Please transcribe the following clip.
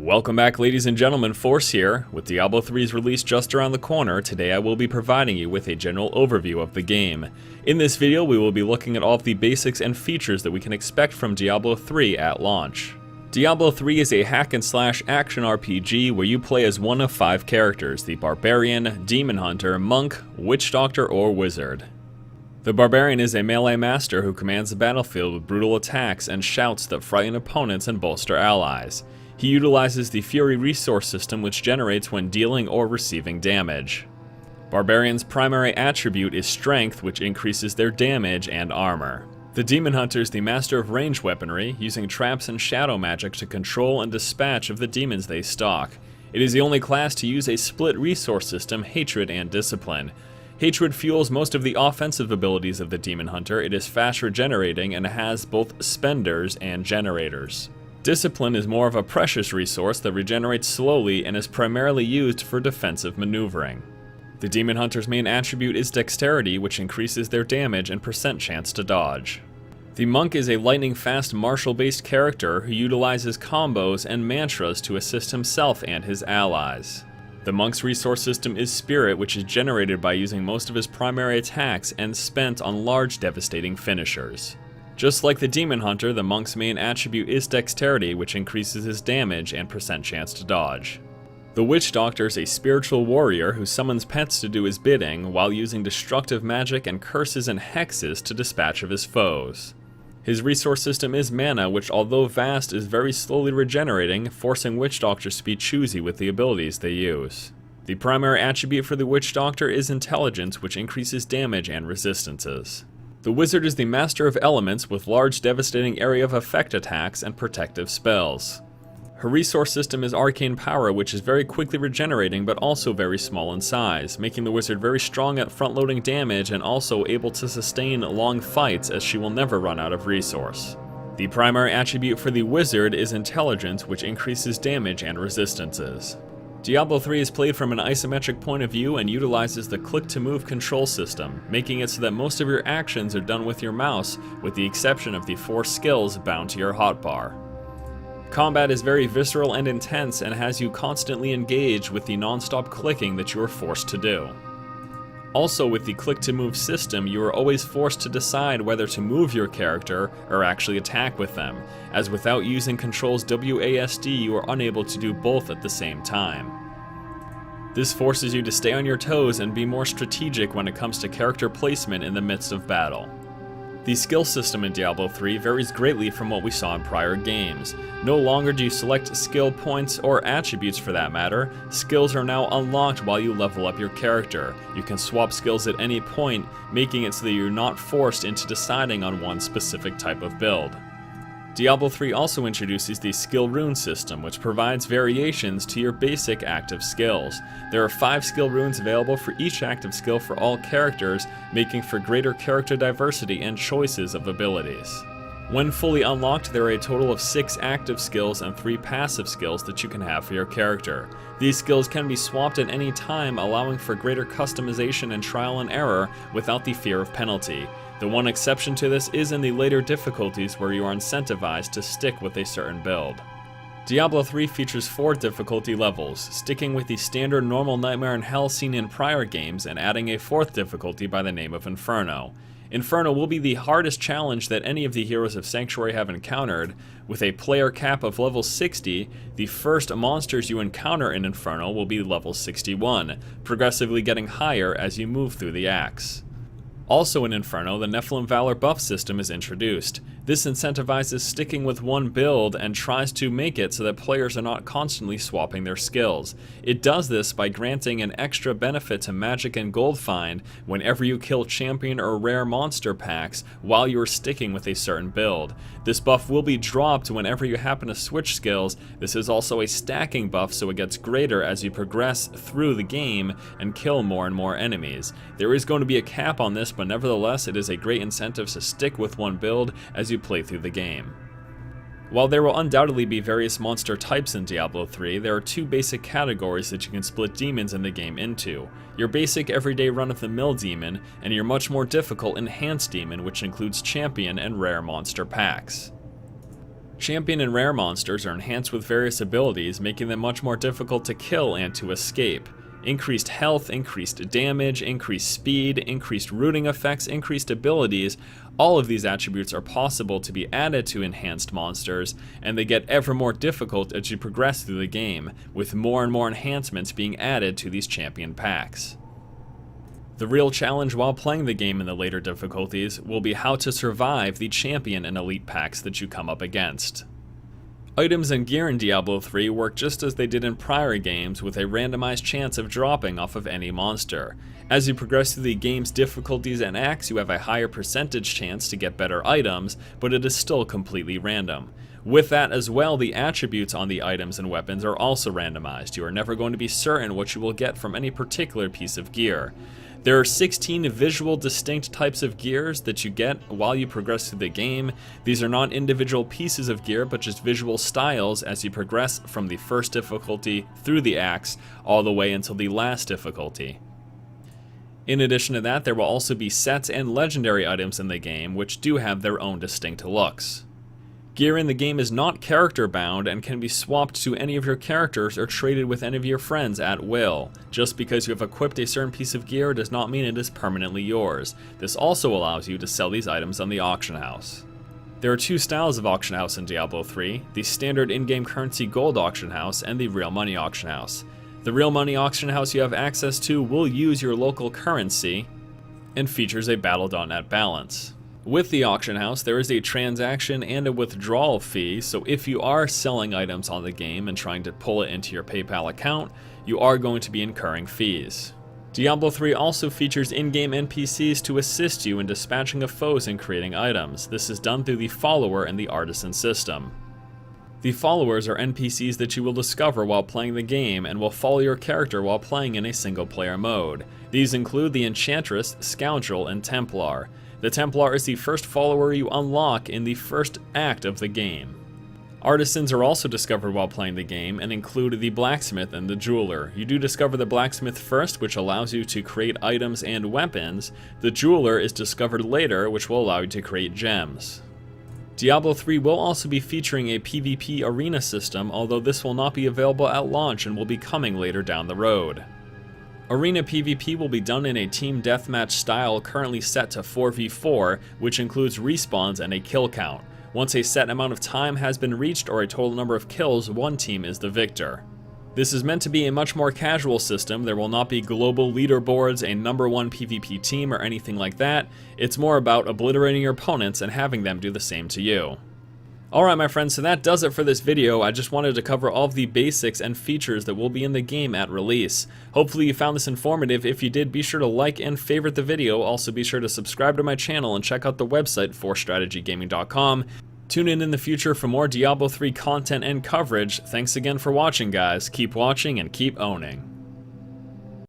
Welcome back, ladies and gentlemen, Force here. With Diablo 3's release just around the corner, today I will be providing you with a general overview of the game. In this video, we will be looking at all of the basics and features that we can expect from Diablo 3 at launch. Diablo 3 is a hack-and-slash action RPG where you play as one of 5 characters: the Barbarian, Demon Hunter, Monk, Witch Doctor, or Wizard. The Barbarian is a melee master who commands the battlefield with brutal attacks and shouts that frighten opponents and bolster allies. He utilizes the Fury resource system, which generates when dealing or receiving damage. Barbarian's primary attribute is strength, which increases their damage and armor. The Demon Hunter is the master of ranged weaponry, using traps and shadow magic to control and dispatch of the demons they stalk. It is the only class to use a split resource system, Hatred and Discipline. Hatred fuels most of the offensive abilities of the Demon Hunter. It is fast regenerating and has both spenders and generators. Discipline is more of a precious resource that regenerates slowly and is primarily used for defensive maneuvering. The Demon Hunter's main attribute is dexterity, which increases their damage and percent chance to dodge. The Monk is a lightning-fast martial-based character who utilizes combos and mantras to assist himself and his allies. The Monk's resource system is Spirit, which is generated by using most of his primary attacks and spent on large devastating finishers. Just like the Demon Hunter, the Monk's main attribute is Dexterity, which increases his damage and percent chance to dodge. The Witch Doctor is a spiritual warrior who summons pets to do his bidding while using destructive magic and curses and hexes to dispatch of his foes. His resource system is Mana, which although vast is very slowly regenerating, forcing Witch Doctors to be choosy with the abilities they use. The primary attribute for the Witch Doctor is Intelligence, which increases damage and resistances. The Wizard is the master of elements with large devastating area of effect attacks and protective spells. Her resource system is Arcane Power, which is very quickly regenerating but also very small in size, making the Wizard very strong at front-loading damage and also able to sustain long fights as she will never run out of resource. The primary attribute for the Wizard is Intelligence, which increases damage and resistances. Diablo 3 is played from an isometric point of view and utilizes the click-to-move control system, making it so that most of your actions are done with your mouse, with the exception of the 4 skills bound to your hotbar. Combat is very visceral and intense and has you constantly engaged with the non-stop clicking that you are forced to do. Also, with the click-to-move system, you are always forced to decide whether to move your character or actually attack with them, as without using Control's WASD you are unable to do both at the same time. This forces you to stay on your toes and be more strategic when it comes to character placement in the midst of battle. The skill system in Diablo 3 varies greatly from what we saw in prior games. No longer do you select skill points, or attributes for that matter. Skills are now unlocked while you level up your character. You can swap skills at any point, making it so that you're not forced into deciding on one specific type of build. Diablo 3 also introduces the skill rune system, which provides variations to your basic active skills. There are 5 skill runes available for each active skill for all characters, making for greater character diversity and choices of abilities. When fully unlocked, there are a total of 6 active skills and 3 passive skills that you can have for your character. These skills can be swapped at any time, allowing for greater customization and trial and error without the fear of penalty. The one exception to this is in the later difficulties where you are incentivized to stick with a certain build. Diablo 3 features 4 difficulty levels, sticking with the standard normal Nightmare and Hell seen in prior games and adding a 4th difficulty by the name of Inferno. Inferno will be the hardest challenge that any of the heroes of Sanctuary have encountered. With a player cap of level 60, the first monsters you encounter in Inferno will be level 61, progressively getting higher as you move through the acts. Also in Inferno, the Nephilim Valor buff system is introduced. This incentivizes sticking with one build and tries to make it so that players are not constantly swapping their skills. It does this by granting an extra benefit to Magic and Gold Find whenever you kill champion or rare monster packs while you are sticking with a certain build. This buff will be dropped whenever you happen to switch skills. This is also a stacking buff, so it gets greater as you progress through the game and kill more and more enemies. There is going to be a cap on this, but nevertheless it is a great incentive to stick with one build as you play through the game. While there will undoubtedly be various monster types in Diablo 3, there are 2 basic categories that you can split demons in the game into. Your basic everyday run-of-the-mill demon, and your much more difficult enhanced demon, which includes champion and rare monster packs. Champion and rare monsters are enhanced with various abilities, making them much more difficult to kill and to escape. Increased health, increased damage, increased speed, increased rooting effects, increased abilities, all of these attributes are possible to be added to enhanced monsters, and they get ever more difficult as you progress through the game, with more and more enhancements being added to these champion packs. The real challenge while playing the game in the later difficulties will be how to survive the champion and elite packs that you come up against. Items and gear in Diablo 3 work just as they did in prior games, with a randomized chance of dropping off of any monster. As you progress through the game's difficulties and acts, you have a higher percentage chance to get better items, but it is still completely random. With that as well, the attributes on the items and weapons are also randomized. You are never going to be certain what you will get from any particular piece of gear. There are 16 visual distinct types of gears that you get while you progress through the game. These are not individual pieces of gear, but just visual styles as you progress from the first difficulty through the acts all the way until the last difficulty. In addition to that, there will also be sets and legendary items in the game which do have their own distinct looks. Gear in the game is not character bound and can be swapped to any of your characters or traded with any of your friends at will. Just because you have equipped a certain piece of gear does not mean it is permanently yours. This also allows you to sell these items on the auction house. There are two styles of auction house in Diablo 3, the standard in-game currency gold auction house and the real money auction house. The real money auction house you have access to will use your local currency and features a Battle.net balance. With the auction house, there is a transaction and a withdrawal fee, so if you are selling items on the game and trying to pull it into your PayPal account, you are going to be incurring fees. Diablo 3 also features in-game NPCs to assist you in dispatching of foes and creating items. This is done through the follower and the artisan system. The followers are NPCs that you will discover while playing the game and will follow your character while playing in a single-player mode. These include the Enchantress, Scoundrel, and Templar. The Templar is the first follower you unlock in the first act of the game. Artisans are also discovered while playing the game and include the Blacksmith and the Jeweler. You do discover the Blacksmith first, which allows you to create items and weapons. The Jeweler is discovered later, which will allow you to create gems. Diablo 3 will also be featuring a PvP arena system, although this will not be available at launch and will be coming later down the road. Arena PvP will be done in a team deathmatch style currently set to 4v4, which includes respawns and a kill count. Once a set amount of time has been reached or a total number of kills, one team is the victor. This is meant to be a much more casual system. There will not be global leaderboards, a #1 PvP team, or anything like that. It's more about obliterating your opponents and having them do the same to you. Alright my friends, so that does it for this video. I just wanted to cover all of the basics and features that will be in the game at release. Hopefully you found this informative. If you did, be sure to like and favorite the video. Also be sure to subscribe to my channel and check out the website forstrategygaming.com. Tune in the future for more Diablo 3 content and coverage. Thanks again for watching guys. Keep watching and keep owning.